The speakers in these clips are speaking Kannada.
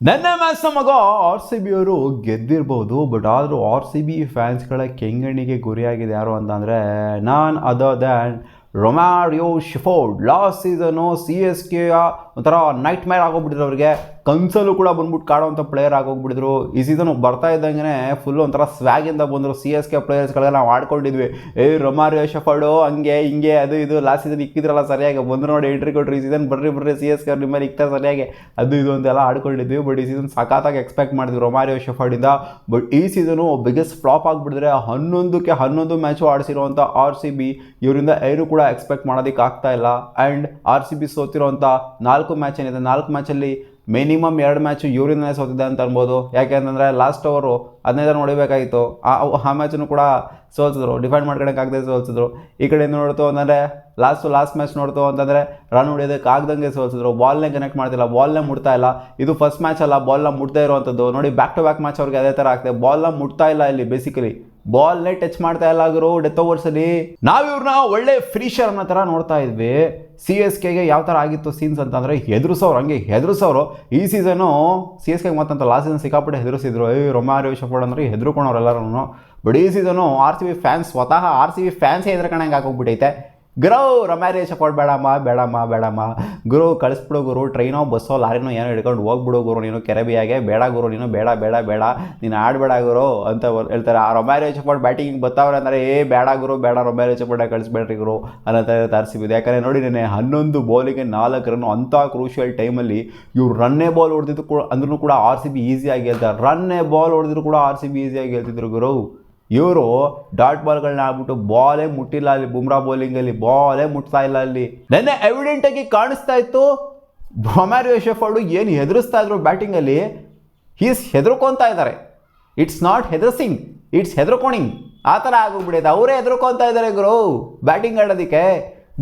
ನನ್ನ ಮ್ಯಾಚ್ನ ಮಗ ಆರ್ ಸಿ ಬಿ ಅವರು ಗೆದ್ದಿರ್ಬೋದು. ಬಟ್ ಆದರೂ ಆರ್ ಸಿ ಬಿ ಫ್ಯಾನ್ಸ್ಗಳ ಕೆಂಗಣ್ಣಿಗೆ ಗುರಿಯಾಗಿದೆ ಯಾರು ಅಂತಂದರೆ none other than Romario Shepherd. Last season C S ಕೆಯ ಒಂಥರ ನೈಟ್ ಮೇರ್ ಆಗೋಗ್ಬಿಟ್ಟಿದ್ರು ಅವ್ರಿಗೆ. ಕನ್ಸಲ್ಲೂ ಕೂಡ ಬಂದ್ಬಿಟ್ಟು ಕಾಡೋವಂಥ ಪ್ಲೇಯರ್ ಆಗೋಗ್ಬಿಟ್ಟಿದ್ರು. ಈ ಸೀಸನ್ ಬರ್ತಾ ಇದ್ದಂಗೆ ಫುಲ್ ಒಂಥರ ಸ್ವ್ಯಾಗಿಂದ ಬಂದರು. ಸಿ ಎಸ್ ಕೆ ಪ್ಲೇಯರ್ಸ್ಗಳೆಲ್ಲ ನಾವು ಆಡ್ಕೊಂಡಿದ್ವಿ, ರೊಮ್ಯಾರಿಯೋ ಶೆಫರ್ಡು ಹಂಗೆ ಹಿಂಗೆ ಅದು ಇದು. ಲಾಸ್ಟ್ ಸೀಸನ್ ಇಕ್ಕಿದ್ರಲ್ಲ ಸರಿಯಾಗಿ ಬಂದು ನೋಡಿ ಎಂಟ್ರಿ ಕೊಟ್ಟರು. ಈ ಸೀಸನ್ ಬರ್ರಿ ಸಿ ಎಸ್ ಕೆ ಅವ್ರು ನಿಮ್ಮಲ್ಲಿ ಇಕ್ತಾರೆ ಸರಿಯಾಗಿ ಅದು ಇದು ಅಂತೆಲ್ಲ ಆಡ್ಕೊಂಡಿದ್ವಿ. ಬಟ್ ಈ ಸೀಸನ್ ಸಖತ್ತಾಗಿ ಎಕ್ಸ್ಪೆಕ್ಟ್ ಮಾಡಿದ್ವಿ ರೊಮ್ಯಾರಿಯೋ ಶೆಫರ್ಡಿಂದ. ಬಟ್ ಈ ಸೀಸನು ಬಿಗ್ಗೆಸ್ಟ್ ಫ್ಲಾಪ್ ಆಗಿಬಿಟ್ಟಿದ್ರೆ 11 ಮ್ಯಾಚು ಆಡಿಸಿರುವಂಥ ಆರ್ ಸಿ ಬಿ ಇವರಿಂದ ಏನು ಕೂಡ ಎಕ್ಸ್ಪೆಕ್ಟ್ ಮಾಡೋದಕ್ಕೆ ಆಗ್ತಾ ಇಲ್ಲ. ಆ್ಯಂಡ್ ಆರ್ ಸಿ ಬಿ ಸೋತಿರೋಂಥ 4 ಮ್ಯಾಚ್ ಏನಿದೆ, 4 ಮ್ಯಾಚಲ್ಲಿ ಮಿನಿಮಮ್ 2 ಮ್ಯಾಚು ಇವರಿಂದನೇ ಸೋತಿದೆ ಅಂತ ಅನ್ಬೋದು. ಯಾಕೆಂತಂದರೆ ಲಾಸ್ಟ್ ಓವರು 15 ರನ್ ಹೊಡಿಬೇಕಾಗಿತ್ತು, ಆ ಮ್ಯಾಚನ್ನು ಕೂಡ ಸೋಲ್ಸಿದ್ರು, ಡಿಫೆಂಡ್ ಮಾಡ್ಕೊಳಕ್ಕಾಗದೆ ಸೋಲ್ಸಿದ್ರು. ಈ ಕಡೆಯಿಂದ ನೋಡ್ತು ಅಂತಂದರೆ ಲಾಸ್ಟ್ ಮ್ಯಾಚ್ ನೋಡ್ತು ಅಂತಂದರೆ ರನ್ ಹೊಡಿಯೋದಕ್ಕೆ ಆಗ್ದಂಗೆ ಸೋಲ್ಸಿದ್ರು. ಬಾಲ್ನೇ ಕನೆಕ್ಟ್ ಮಾಡ್ತಿಲ್ಲ, ಬಾಲ್ನೇ ಮುಟ್ತಾ ಇಲ್ಲ. ಇದು ಫಸ್ಟ್ ಮ್ಯಾಚ್ ಅಲ್ಲ ಬಾಲ್ನ ಮುಟ್ತಾ ಇರುವಂಥದ್ದು. ನೋಡಿ ಬ್ಯಾಕ್ ಟು ಬ್ಯಾಕ್ ಮ್ಯಾಚ್ ಅವ್ರಿಗೆ ಅದೇ ಥರ ಆಗ್ತದೆ. ಬಾಲ್ನ ಮುಟ್ತಾ ಇಲ್ಲ ಇಲ್ಲಿ, ಬೇಸಿಕಲಿ ಬಾಲ್ನೇ ಟಚ್ ಮಾಡ್ತಾ ಇಲ್ಲ ಗುರು ಡೆತ್ ಓವರ್ಸಲ್ಲಿ. ನಾವು ಇವ್ರನ್ನ ಒಳ್ಳೆ ಫ್ರೀಶರ್ ಅನ್ನೋ ಥರ ನೋಡ್ತಾ ಇದ್ವಿ. ಸಿ ಎಸ್ ಕೆಗೆ ಯಾವ ಥರ ಆಗಿತ್ತು ಸೀನ್ಸ್ ಅಂತಂದರೆ ಹೆದರ್ಸೋರು. ಈ ಸೀಸನು ಸಿ ಎಸ್ ಕೆಗೆ ಮತ್ತಂತ ಲಾಸ್ಟ್ ಸೀಸನ್ ಸಿಕ್ಕಾಪಟ್ಟೆ ಹೆದರಿಸಿದ್ರು. ರೊಮ್ಯಾರಿಯೋ ಶೆಫರ್ಡ್ ಅಂದ್ರೆ ಹೆದರ್ಕೊಂಡವ್ರೆಲ್ಲರೂ. ಬಟ್ ಈ season R C B fans, ಸ್ವತಃ ಆರ್ ಸಿ ಬಿ ಫ್ಯಾನ್ಸೇ ಹೆದರ್ಕೊಂಡಂಗೆ ಹಾಕೋಗ್ಬಿಟ್ಟೈತೆ. ಗುರು ರೊಮ್ಯಾರಿಯೋ ಶೆಫರ್ಡ್ ಬೇಡಮ್ಮ ಗುರು ಕಳಿಸ್ಬಿಡು ಗುರು, ಟ್ರೈನೋ ಬಸ್ಸೋ ಲಾರಿನೋ ಏನೋ ಹಿಡ್ಕೊಂಡು ಹೋಗ್ಬಿಡು ಗುರು, ನೀನು ಕೆರೆಬಿಯಾಗೆ ಬೇಡ ಗುರು, ನೀನು ಬೇಡ ನೀನು ಆಡಬೇಡ ಗುರು ಅಂತ ಹೇಳ್ತಾರೆ. ಆ ರೊಮ್ಯಾರಿಯೋ ಶೆಫರ್ಡ್ ಬ್ಯಾಟಿಂಗ್ ಬರ್ತಾವ್ರೆ ಅಂದರೆ ಬೇಡ ಗುರು ರೊಮ್ಯಾರಿಯೋ ಶೆಫರ್ಡ್ ಕಳಿಸ್ಬೇಡ್ರಿ ಗುರು ಅನ್ನೋ ಆರ್ ಸಿ ಬಿ. ಯಾಕಂದರೆ ನೋಡಿ ನೆನೆ 11 ಬಾಲಿಗೆ 4 ರನ್ ಅಂಥ ಕ್ರೂಷಿಯಲ್ ಟೈಮಲ್ಲಿ ಇವ್ರು ರನ್ನೇ ಬಾಲ್ ಹೊಡೆದಿದ್ದು ಕೂಡ ಅಂದ್ರೂ ಕೂಡ ಆರ್ ಸಿ ಬಿ ಈಸಿಯಾಗಿ ಗೆಲ್ತಾರೆ. ರನ್ನೇ ಬಾಲ್ ಹೊಡೆದಿದ್ರು ಕೂಡ ಆರ್ ಸಿ ಬಿ ಈಸಿಯಾಗಿ ಗೆಲ್ತಿದ್ರು ಗುರು. ಇವರು ಡಾಟ್ ಬಾಲ್ಗಳನ್ನ ಆಗ್ಬಿಟ್ಟು ಬಾಲೇ ಮುಟ್ಟಿಲ್ಲ ಅಲ್ಲಿ. ಬುಮ್ರಾ ಬೌಲಿಂಗಲ್ಲಿ ಬಾಲೇ ಮುಟ್ತಾ ಇಲ್ಲ ಅಲ್ಲಿ. ನೆನ್ನೆ ಎವಿಡೆಂಟಾಗಿ ಕಾಣಿಸ್ತಾ ಇತ್ತು ರೊಮ್ಯಾರಿಯೋ ಶೆಫರ್ಡು ಏನು ಹೆದರಿಸ್ತಾ ಇದ್ರು ಬ್ಯಾಟಿಂಗಲ್ಲಿ. ಹೆದರ್ಕೊತಾ ಇದ್ದಾರೆ. ಇಟ್ಸ್ ನಾಟ್ ಹೆದರ್ಸಿಂಗ್, ಇಟ್ಸ್ ಹೆದರ್ಕೋಣಿಂಗ್. ಆ ಥರ ಆಗೋಗ್ಬಿಡೈತೆ. ಅವರೇ ಹೆದರ್ಕೊತಾ ಇದ್ದಾರೆ ಗುರು ಬ್ಯಾಟಿಂಗ್ ಆಡೋದಕ್ಕೆ.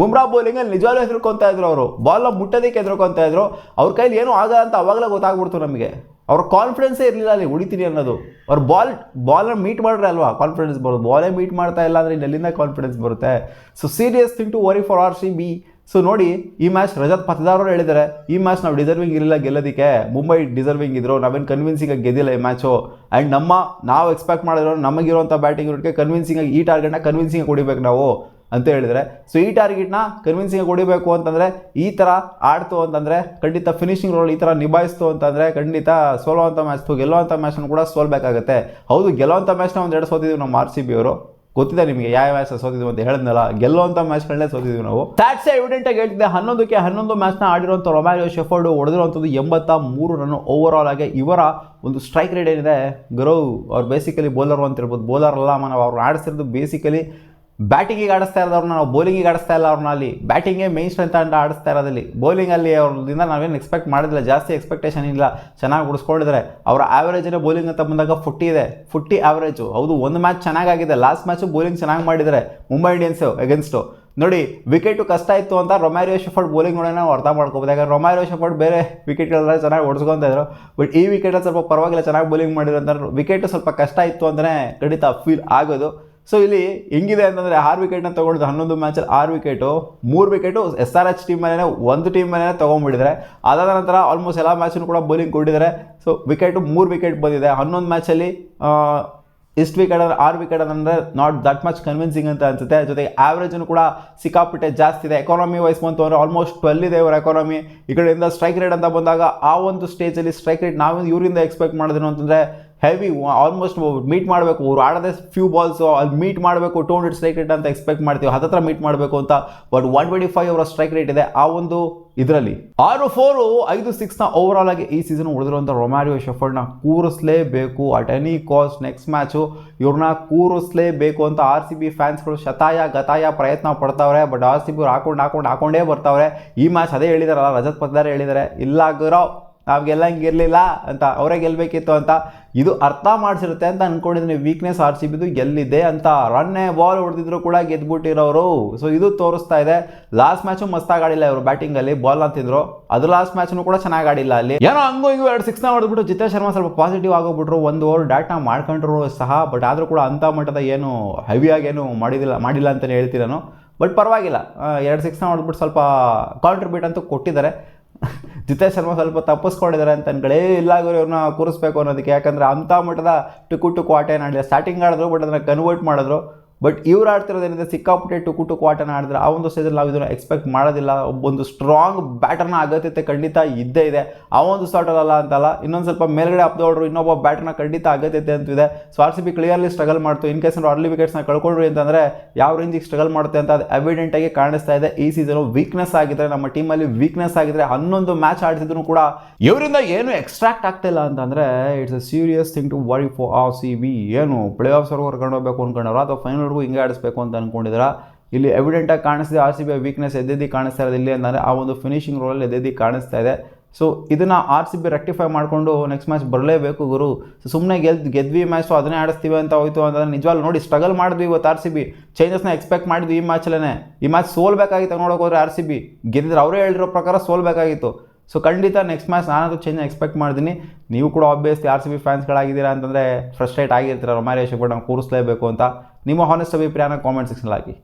ಬುಮ್ರಾ ಬೌಲಿಂಗಲ್ಲಿ ನಿಜವಾಗ್ಲೂ ಹೆದರ್ಕೊತಾ ಇದ್ರು ಅವರು. ಬಾಲ್ನ ಮುಟ್ಟೋದಕ್ಕೆ ಹೆದರ್ಕೊತಾ ಇದ್ರು. ಅವ್ರ ಕೈಲಿ ಏನೂ ಆಗಲ್ಲ ಅಂತ ಅವಾಗಲೇ ಗೊತ್ತಾಗ್ಬಿಡ್ತು ನಮಗೆ. ಅವ್ರ ಕಾನ್ಫಿಡೆನ್ಸೇ ಇರಲಿಲ್ಲ ಅಲ್ಲಿ ಹೊಡಿತೀನಿ ಅನ್ನೋದು. ಅವ್ರು ಬಾಲ್ನ ಮೀಟ್ ಮಾಡ್ರೆ ಅಲ್ವಾ ಕಾನ್ಫಿಡೆನ್ಸ್ ಬರೋದು. ಬಾಲೇ ಮೀಟ್ ಮಾಡ್ತಾ ಇಲ್ಲ ಅಂದರೆ ಎಲ್ಲಿಂದ ಕಾನ್ಫಿಡೆನ್ಸ್ ಬರುತ್ತೆ. So serious thing to worry for R C B. ಸೊ ನೋಡಿ ಈ ಮ್ಯಾಚ್ ರಜತ್ ಪತ್ತದಾರ್ ಅವರು ಹೇಳಿದ್ದಾರೆ, ಈ ಮ್ಯಾಚ್ ನಾವು ಡಿಸರ್ವಿಂಗ್ ಇರಲಿಲ್ಲ ಗೆಲ್ಲೋದಕ್ಕೆ. ಮುಂಬೈ ಡಿಸರ್ವಿಂಗ್ ಇದ್ರು, ನಾವೇನು ಕನ್ವಿನ್ಸಿಂಗಾಗಿ ಗೆದ್ದಿಲ್ಲ ಈ ಮ್ಯಾಚು. ಆ್ಯಂಡ್ ನಾವು ಎಕ್ಸ್ಪೆಕ್ಟ್ ಮಾಡಿರೋ ನಮಗಿರುವಂಥ ಬ್ಯಾಟಿಂಗ್ ಇರೋಕ್ಕೆ ಕನ್ವಿನ್ಸಿಂಗಾಗಿ ಈ ಟಾರ್ಗೆಟ್ನ ಕನ್ವಿನ್ಸಿಂಗಾಗಿ ಹೊಡಿಬೇಕು ನಾವು ಅಂತ ಹೇಳಿದರೆ. ಸೊ ಈ ಟಾರ್ಗೆಟ್ನ ಕನ್ವಿನ್ಸಿಂಗ್ ಹೊಡಿಬೇಕು ಅಂತಂದರೆ ಈ ಥರ ಆಡ್ತು ಅಂತಂದರೆ ಖಂಡಿತ ಫಿನಿಶಿಂಗ್ ರೋಲ್ ಈ ಥರ ನಿಭಾಯಿಸ್ತು ಅಂತಂದರೆ ಖಂಡಿತ ಸೋಲುವಂಥ ಮ್ಯಾಚ್ತು ಗೆಲ್ಲುವಂಥ ಮ್ಯಾಚ್ನೂ ಕೂಡ ಸೋಲ್ಬೇಕಾಗುತ್ತೆ. ಹೌದು, ಗೆಲ್ಲುವಂಥ ಮ್ಯಾಚ್ನ 1-2 ಸೋತಿದ್ದೀವಿ ನಮ್ಮ ಆರ್ ಸಿ ಬಿ ಅವರು. ಗೊತ್ತಿದೆ ನಿಮಗೆ ಯಾವ ಮ್ಯಾಚ್ ಸೋತಿದ್ವಿ ಅಂತ ಹೇಳಿದ್ನಲ್ಲ. ಗೆಲ್ಲುವಂಥ ಮ್ಯಾಚ್ಗಳನ್ನೇ ಸೋತಿದ್ವಿ ನಾವು. ಸ್ಟ್ಯಾಟ್ಸೇ ಎವಿಡೆಂಟಾಗಿ ಹೇಳ್ತಿದ್ದೆ. 11 ಮ್ಯಾಚ್ನ ಆಡಿರುವಂಥ ರೊಮ್ಯಾರಿಯೋ ಶೆಫರ್ಡು ಹೊಡೆದಿರುವಂಥದ್ದು 83 ರನ್ ಓವರ್ ಆಗಿ. ಇವರ ಒಂದು ಸ್ಟ್ರೈಕ್ ರೇಟ್ ಏನಿದೆ ಗುರು, ಅವ್ರು ಬೇಸಿಕಲಿ ಬೌಲರ್ ಅಂತ ಇರ್ಬೋದು. ಬೌಲರ್ ಅಲ್ಲ, ನಾವು ಅವ್ರು ಆಡಿಸಿರೋದು ಬೇಸಿಕಲಿ ಬ್ಯಾಟಿಂಗಿಗೆ ಆಡಿಸ್ತಾ ಇರೋದವ್ರನ್ನ, ನಾವು ಬೌಲಿಂಗಿಗೆ ಆಡಿಸ್ತಾ ಇಲ್ಲ ಅವ್ರನ್ನ. ಅಲ್ಲಿ ಬ್ಯಾಟಿಂಗೇ ಮೇನ್ ಸ್ಟ್ರೆಂತ್ ಅಂತ ಆಡಿಸ್ತಾ ಇರೋದಲ್ಲಿ. ಬೌಲಿಂಗಲ್ಲಿ ಅವ್ರದಿಂದ ನಾವೇನು ಎಕ್ಸ್ಪೆಕ್ಟ್ ಮಾಡಿದಿಲ್ಲ, ಜಾಸ್ತಿ ಎಕ್ಸ್ಪೆಕ್ಟೇಷನ್ ಇಲ್ಲ. ಚೆನ್ನಾಗಿ ಉಳಿಸ್ಕೊಂಡಿದ್ದಾರೆ. ಅವರ ಆ್ಯಾವ್ರೇಜೇ ಬೌಲಿಂಗ್ ಅಂತ ಬಂದಾಗ 40 ಇದೆ, 40 ಆ್ಯಾವ್ರೇಜು. ಹೌದು, ಒಂದು ಮ್ಯಾಚ್ ಚೆನ್ನಾಗಾಗಿದೆ, ಲಾಸ್ಟ್ ಮ್ಯಾಚು ಬೌಲಿಂಗ್ ಚೆನ್ನಾಗಿ ಮಾಡಿದ್ದಾರೆ ಮುಂಬೈ ಇಂಡಿಯನ್ಸು ಎಗೇನ್ಸ್ಟು. ನೋಡಿ ವಿಕೆಟು ಕಷ್ಟ ಇತ್ತು ಅಂತ ರೊಮ್ಯಾರಿಯೋ ಶೆಫರ್ಡ್ ಬೌಲಿಂಗ್ ನೋಡೋಣ ನಾವು ಅರ್ಥ ಮಾಡ್ಕೋಬೋದು. ಯಾಕಂದ್ರೆ ರೊಮ್ಯಾರಿಯೋ ಶೆಫರ್ಡ್ ಬೇರೆ ವಿಕೆಟ್ಗಳೆಲ್ಲ ಚೆನ್ನಾಗಿ ಹೊಡ್ಸ್ಕೊತಾ ಇದ್ರು. ಬಟ್ ಈ ವಿಕೆಟಲ್ಲಿ ಸ್ವಲ್ಪ ಪರವಾಗಿಲ್ಲ, ಚೆನ್ನಾಗಿ ಬೌಲಿಂಗ್ ಮಾಡಿದ್ರು ಅಂತ. ವಿಕೆಟು ಸ್ವಲ್ಪ ಕಷ್ಟ ಇತ್ತು ಅಂತಲೇ ಖಂಡಿತ ಫೀಲ್ ಆಗೋದು. ಸೊ ಇಲ್ಲಿ ಹೆಂಗಿದೆ ಅಂತಂದರೆ 6 ವಿಕೆಟ್ನ ತೊಗೊಂಡಿದ್ದು 11 ಮ್ಯಾಚಲ್ಲಿ 6 wicket, 3 wicket S R H team ಮೇಲೆ, ಒಂದು ಟೀಮ್ ಮೇಲೆ ತೊಗೊಂಡ್ಬಿಟ್ಟಿದ್ದಾರೆ. ಅದಾದ ನಂತರ ಆಲ್ಮೋಸ್ಟ್ ಎಲ್ಲ ಮ್ಯಾಚನ್ನು ಕೂಡ ಬೌಲಿಂಗ್ ಕೊಟ್ಟಿದ್ದಾರೆ. ಸೊ ವಿಕೆಟು 3 ವಿಕೆಟ್ ಬಂದಿದೆ 11 ಮ್ಯಾಚಲ್ಲಿ. ಎಷ್ಟು ವಿಕೆಟ್ ಅಂದರೆ 6 ವಿಕೆಟ್ ಅಂದರೆ ನಾಟ್ ದಟ್ ಮಚ್ ಕನ್ವಿನ್ಸಿಂಗ್ ಅಂತ ಅನಿಸುತ್ತೆ. ಜೊತೆಗೆ ಆ್ಯಾವ್ರೇಜನ್ನು ಕೂಡ ಸಿಕ್ಕಾಪಟ್ಟೆ ಜಾಸ್ತಿ ಇದೆ. ಎಕಾನಮಿ ವೈಸ್ ಬಂತು ಅಂದರೆ ಆಲ್ಮೋಸ್ಟ್ 12 ಇದೆ ಇವರ ಎಕಾನಮಿ. ಈ ಕಡೆಯಿಂದ ಸ್ಟ್ರೈಕ್ ರೇಟ್ ಅಂತ ಬಂದಾಗ ಆ ಒಂದು ಸ್ಟೇಜಲ್ಲಿ ಸ್ಟ್ರೈಕ್ ರೇಟ್ ನಾವು ಇವರಿಂದ ಎಕ್ಸ್ಪೆಕ್ಟ್ ಮಾಡಿದ್ರು ಅಂತಂದರೆ ಹೆವಿ, ಆಲ್ಮೋಸ್ಟ್ ಮೀಟ್ ಮಾಡಬೇಕು. ಅವ್ರು ಆಡೋದೇ ಫ್ಯೂ ಬಾಲ್ಸು, ಅಲ್ಲಿ ಮೀಟ್ ಮಾಡಬೇಕು 200 ಸ್ಟ್ರೈಕ್ ರೇಟ್ ಅಂತ ಎಕ್ಸ್ಪೆಕ್ಟ್ ಮಾಡ್ತೀವಿ, ಹತ್ತಿರ ಮೀಟ್ ಮಾಡಬೇಕು ಅಂತ. ಬಟ್ 125 ಅವರ ಸ್ಟ್ರೈಕ್ ರೇಟ್ ಇದೆ ಆ ಒಂದು ಇದರಲ್ಲಿ. 6-4 5-6ನ ಓವರಾಲ್ ಆಗಿ ಈ ಸೀಸನ್ ಉಳಿದಿರುವಂಥ ರೊಮ್ಯಾರಿಯೋ ಶೆಫರ್ಡ್ನ ಕೂರಿಸಲೇಬೇಕು at any cost. Next match ಇವ್ರನ್ನ ಕೂರಿಸಲೇಬೇಕು ಅಂತ ಆರ್ ಸಿ ಬಿ ಫ್ಯಾನ್ಸ್ಗಳು ಗತಾಯ ಪ್ರಯತ್ನ ಪಡ್ತಾವ್ರೆ. ಬಟ್ ಆರ್ ಸಿ ಬಿ ಹಾಕೊಂಡೇ ಬರ್ತಾವ್ರೆ. ಈ ಮ್ಯಾಚ್ ಅದೇ ಹೇಳಿದಾರಲ್ಲ, ರಜತ್ ಪತ್ತದಾರ್ ಹೇಳಿದ್ದಾರೆ, ಇಲ್ಲ ಗುರು ನಾವು ಗೆಲ್ಲಂಗಿರಲಿಲ್ಲ ಅಂತ, ಅವರೇ ಗೆಲ್ಲಬೇಕಿತ್ತು ಅಂತ. ಇದು ಅರ್ಥ ಮಾಡಿಸಿರುತ್ತೆ ಅಂತ ಅಂದ್ಕೊಂಡಿದ್ದೀನಿ. ವೀಕ್ನೆಸ್ ಆರ್ ಸಿ ಬಿದು ಎಲ್ಲಿದೆ ಅಂತ. ರನ್ನೇ ಬಾಲ್ ಹೊಡೆದಿದ್ರು ಕೂಡ ಗೆದ್ಬಿಟ್ಟಿರೋರು. ಸೊ ಇದು ತೋರಿಸ್ತಾ ಇದೆ. ಲಾಸ್ಟ್ ಮ್ಯಾಚು ಮಸ್ತಾಗಿ ಆಡಿಲ್ಲ ಇವರು ಬ್ಯಾಟಿಂಗಲ್ಲಿ, ಬಾಲ್ ಅಂತಿದ್ರು. ಅದು ಲಾಸ್ಟ್ ಮ್ಯಾಚ್ನು ಕೂಡ ಚೆನ್ನಾಗಿ ಆಡಿಲ್ಲ ಅಲ್ಲಿ. ಏನೋ ಹಂಗೂ 2-6ನ ಹೊಡೆದ್ಬಿಟ್ಟು ಜಿತೇಶ್ ಶರ್ಮಾ ಸ್ವಲ್ಪ ಪಾಸಿಟಿವ್ ಆಗೋಗ್ಬಿಟ್ರು. 1 ಓವರ್ ಡಾಟ್ನ ಮಾಡ್ಕೊಂಡ್ರು ಸಹ. ಬಟ್ ಆದರೂ ಕೂಡ ಅಂಥ ಮಟ್ಟದ ಏನು ಹೆವಿಯಾಗಿ ಏನು ಮಾಡಿಲ್ಲ ಅಂತಲೇ ಹೇಳ್ತೀನಿ ನಾನು. ಬಟ್ ಪರವಾಗಿಲ್ಲ, 2-6ನ ಹೊಡೆದ್ಬಿಟ್ಟು ಸ್ವಲ್ಪ ಕಾಂಟ್ರಿಬ್ಯೂಟ್ ಅಂತೂ ಕೊಟ್ಟಿದ್ದಾರೆ. ಜಿತೇಶ್ ಶರ್ಮಾ ಸ್ವಲ್ಪ ತಪ್ಪಿಸ್ಕೊಂಡಿದ್ದಾರೆ ಅಂತ ಅನ್ಕೊಳ್ಳಿ, ಇಲ್ಲ ಗುರು ಇವ್ರನ್ನ ಕೂರಿಸ್ಬೇಕು ಅನ್ನೋದಕ್ಕೆ. ಯಾಕಂದರೆ ಅಂಥ ಮಟ್ಟದ ಟುಕು ಆಟನ ಆಡಲಿಲ್ಲ. ಸ್ಟಾರ್ಟಿಂಗ್ ಆಡಿದ್ರು, ಬಟ್ ಅದನ್ನು ಕನ್ವರ್ಟ್ ಮಾಡಿದ್ರು. ಬಟ್ ಇವ್ರು ಆಡ್ತಿರೋದೇನಿದೆ ಸಿಕ್ಕಾಪಟ್ಟೆ ಟುಕು ಆಟನ ಆಡಿದ್ರೆ ಆ ಒಂದು ಸ್ಟೇಜಲ್ಲಿ ನಾವು ಇದನ್ನು ಎಕ್ಸ್ಪೆಕ್ಟ್ ಮಾಡೋದಿಲ್ಲ. ಒಂದು ಸ್ಟ್ರಾಂಗ್ ಬ್ಯಾಟರ್ನ ಅಗತ್ಯತೆ ಖಂಡಿತ ಇದ್ದೇ ಇದೆ. ಆ ಒಂದು ಸ್ಟಾರ್ಟಲ್ಲ ಅಂತಲ್ಲ, ಇನ್ನೊಂದು ಸ್ವಲ್ಪ ಮೇಲ್ಗಡೆ ಅಪ್ದೋಡ್ರು ಇನ್ನೊಬ್ಬ ಬ್ಯಾಟರ್ನ ಖಂಡಿತ ಅಗತ್ಯತೆ ಅಂತಿದೆ. ಸೊ RCB ಕ್ಲಿಯರ್ಲಿ ಸ್ಟ್ರಗಲ್ ಮಾಡ್ತು. ಇನ್ ಕೇಸ್ ಅರ್ಲಿ ವಿಕೆಟ್ಸ್ನ ಕಳ್ಕೊಂಡ್ರಿ ಅಂತಂದರೆ ಯಾವ ರೇಂಜಿಗೆ ಸ್ಟ್ರಗಲ್ ಮಾಡುತ್ತೆ ಅಂತ ಅದು ಎವಿಡೆಂಟ್ ಆಗಿ ಕಾಣಿಸ್ತಾ ಇದೆ. ಈ ಸೀಸನು ವೀಕ್ನೆಸ್ ಆಗಿದ್ರೆ, ನಮ್ಮ ಟೀಮಲ್ಲಿ ವೀಕ್ನೆಸ್ ಆಗಿದ್ರೆ 11 ಮ್ಯಾಚ್ ಆಡಿಸಿದ್ರು ಕೂಡ ಇವರಿಂದ ಏನು ಎಕ್ಸ್ಟ್ರಾಕ್ಟ್ ಆಗ್ತಿಲ್ಲ ಅಂತಂದರೆ it's a serious thing to worry for RCB. ಏನು ಪ್ಲೇ ಆಫ್ಸ್ವರೆಗೂ ಕರ್ಕೊಂಡು ಹೋಗ್ಬೇಕು ಅಂದ್ಕೊಂಡವ್ರು ಅಥವಾ ಫೈನಲ್ವರೆಗೂ ಹಿಂಗೆ ಆಡಿಸ್ಬೇಕು ಅಂತ ಅಂದ್ಕೊಂಡಿದ್ದೀರಾ? ಇಲ್ಲಿ ಎವಿಡೆಂಟಾಗಿ ಕಾಣಿಸ್ತಿದೆ RCB ವೀಕ್ನೆಸ್ ಎದ್ದೆದ್ದು ಕಾಣಿಸ್ತಾ ಇರೋದು ಇಲ್ಲಿ ಅಂತಂದರೆ ಆ ಒಂದು ಫಿನಿಶಿಂಗ್ ರೋಲಲ್ಲಿ ಎದ್ದೆದ್ದು ಕಾಣಿಸ್ತಾ ಇದೆ. ಸೊ ಇದನ್ನು RCB ರೆಕ್ಟಿಫೈ ಮಾಡಿಕೊಂಡು ನೆಕ್ಸ್ಟ್ ಮ್ಯಾಚ್ ಬರಲೇಬೇಕು ಗುರು. ಸೊ ಸುಮ್ಮನೆ ಗೆದ್ವಿ ಮ್ಯಾಚ್ ಅದನ್ನೇ ಆಡಿಸ್ತೀವಿ ಅಂತ ಹೋಯ್ತು ಅಂತಂದರೆ ನಿಜವಾಗ್ಲೂ ನೋಡಿ ಸ್ಟ್ರಗಲ್ ಮಾಡಿದ್ವಿ ಇವತ್ತು RCB. ಚೇಂಜಸ್ನ ಎಕ್ಸ್ಪೆಕ್ಟ್ ಮಾಡಿದ್ವಿ ಈ ಮ್ಯಾಚಲ್ಲೇ. ಈ ಮ್ಯಾಚ್ ಸೋಲ್ಬೇಕಾಗಿತ್ತು ನೋಡೋಕೆ ಹೋದರೆ RCB ಗೆದ್ದಿದ್ರೆ ಅವರೇ ಹೇಳಿರೋ ಪ್ರಕಾರ ಸೋಲ್ಬೇಕಾಗಿತ್ತು. ಸೊ ಖಂಡಿತ ನೆಕ್ಸ್ಟ್ ಮ್ಯಾಚ್ ನಾನಂತೂ ಚೇಂಜ್ ಎಕ್ಸ್ಪೆಕ್ಟ್ ಮಾಡ್ತೀನಿ. ನೀವು ಕೂಡ ಆಬ್ವಿಯಸ್ಲಿ RCB ಫ್ಯಾನ್ಸ್ಗಳಾಗಿದ್ದೀರಾ ಅಂತಂದರೆ ಫ್ರಸ್ಟ್ರೇಟ್ ಆಗಿರ್ತೀರ ರೊಮಾರಿಯೋ ಶೆಫರ್ಡ್ನ ಕೂರಿಸಲೇಬೇಕು ಅಂತ. ನಿಮ್ಮ ಹಾನೆಸ್ಟ್ ಅಭಿಪ್ರಾಯನ ಕಾಮೆಂಟ್ ಸೆಕ್ಷನಲ್ಲಿ ಹಾಕಿ.